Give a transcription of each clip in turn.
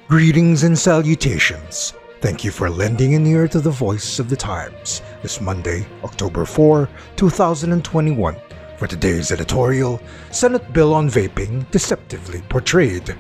Greetings and salutations. Thank you for lending an ear to the voice of the times this Monday, October 4, 2021. For today's editorial, Senate Bill on Vaping Deceptively Portrayed.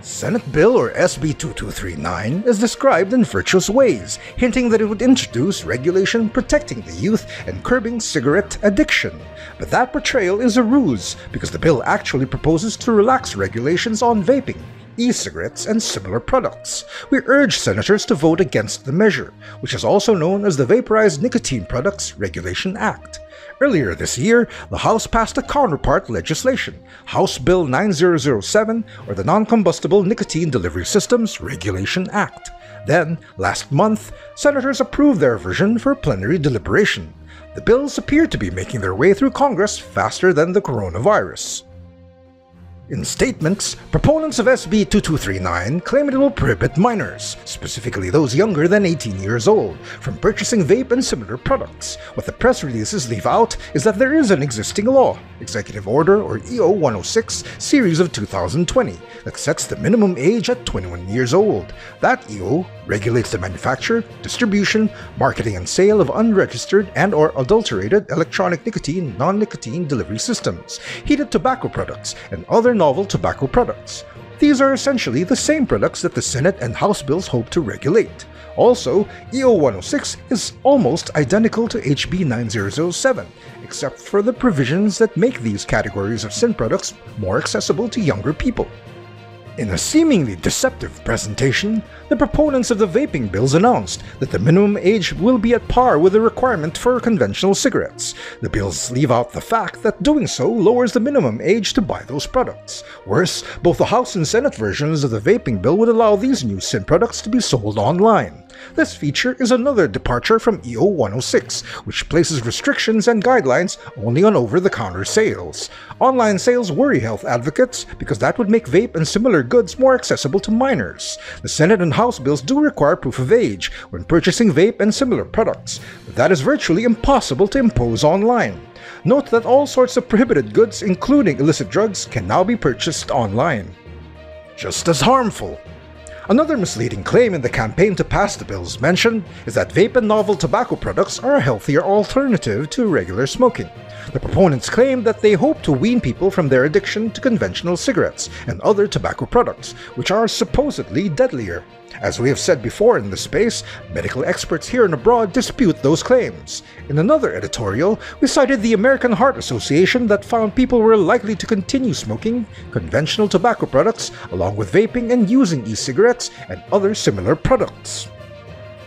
Senate Bill or SB 2239 is described in virtuous ways, hinting that it would introduce regulation protecting the youth and curbing cigarette addiction. But that portrayal is a ruse, because the bill actually proposes to relax regulations on vaping, e-cigarettes, and similar products. We urge senators to vote against the measure, which is also known as the Vaporized Nicotine Products Regulation Act. Earlier this year, the House passed a counterpart legislation, House Bill 9007, or the Non-Combustible Nicotine Delivery Systems Regulation Act. Then, last month, senators approved their version for plenary deliberation. The bills appear to be making their way through Congress faster than the coronavirus. In statements, proponents of SB 2239 claim it will prohibit minors, specifically those younger than 18 years old, from purchasing vape and similar products. What the press releases leave out is that there is an existing law, Executive Order or EO 106, Series of 2020, that sets the minimum age at 21 years old. That EO regulates the manufacture, distribution, marketing, and sale of unregistered and/or adulterated electronic nicotine, non-nicotine delivery systems, heated tobacco products, and other novel tobacco products. These are essentially the same products that the Senate and House bills hope to regulate. Also, EO 106 is almost identical to HB 9007, except for the provisions that make these categories of sin products more accessible to younger people. In a seemingly deceptive presentation, the proponents of the vaping bills announced that the minimum age will be at par with the requirement for conventional cigarettes. The bills leave out the fact that doing so lowers the minimum age to buy those products. Worse, both the House and Senate versions of the vaping bill would allow these new sin products to be sold online. This feature is another departure from EO 106, which places restrictions and guidelines only on over-the-counter sales. Online sales worry health advocates because that would make vape and similar goods more accessible to minors. The Senate and House bills do require proof of age when purchasing vape and similar products, but that is virtually impossible to impose online. Note that all sorts of prohibited goods, including illicit drugs, can now be purchased online. Just as harmful. Another misleading claim in the campaign to pass the bills mentioned is that vape and novel tobacco products are a healthier alternative to regular smoking. The proponents claim that they hope to wean people from their addiction to conventional cigarettes and other tobacco products, which are supposedly deadlier. As we have said before in this space, medical experts here and abroad dispute those claims. In another editorial, we cited the American Heart Association that found people were likely to continue smoking conventional tobacco products along with vaping and using e-cigarettes and other similar products.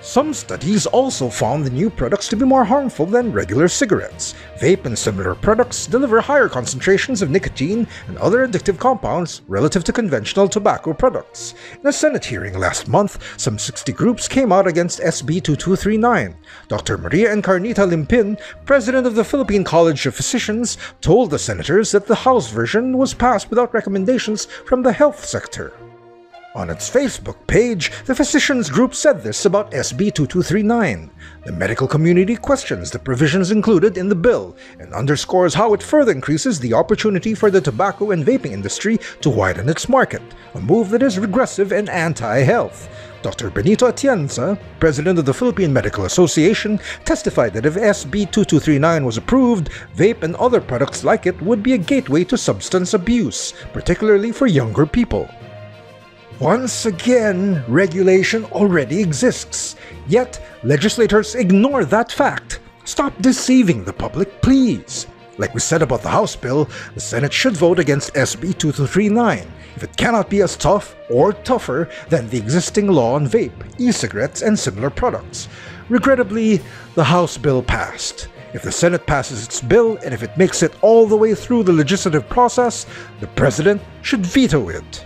Some studies also found the new products to be more harmful than regular cigarettes. Vape and similar products deliver higher concentrations of nicotine and other addictive compounds relative to conventional tobacco products. In a Senate hearing last month, some 60 groups came out against SB 2239. Dr. Maria Encarnita Limpin, president of the Philippine College of Physicians, told the senators that the House version was passed without recommendations from the health sector. On its Facebook page, the physicians group said this about SB 2239. The medical community questions the provisions included in the bill and underscores how it further increases the opportunity for the tobacco and vaping industry to widen its market, a move that is regressive and anti-health. Dr. Benito Atienza, president of the Philippine Medical Association, testified that if SB 2239 was approved, vape and other products like it would be a gateway to substance abuse, particularly for younger people. Once again, regulation already exists, yet legislators ignore that fact. Stop deceiving the public, please. Like we said about the House bill, the Senate should vote against SB 2239 if it cannot be as tough or tougher than the existing law on vape, e-cigarettes, and similar products. Regrettably, the House bill passed. If the Senate passes its bill and if it makes it all the way through the legislative process, the President should veto it.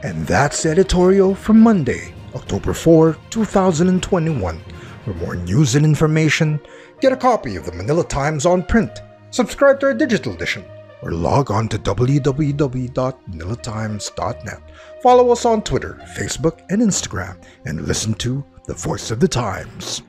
And that's the editorial for Monday, October 4, 2021. For more news and information, get a copy of the Manila Times on print, subscribe to our digital edition, or log on to www.manilatimes.net. Follow us on Twitter, Facebook, and Instagram, and listen to The Voice of the Times.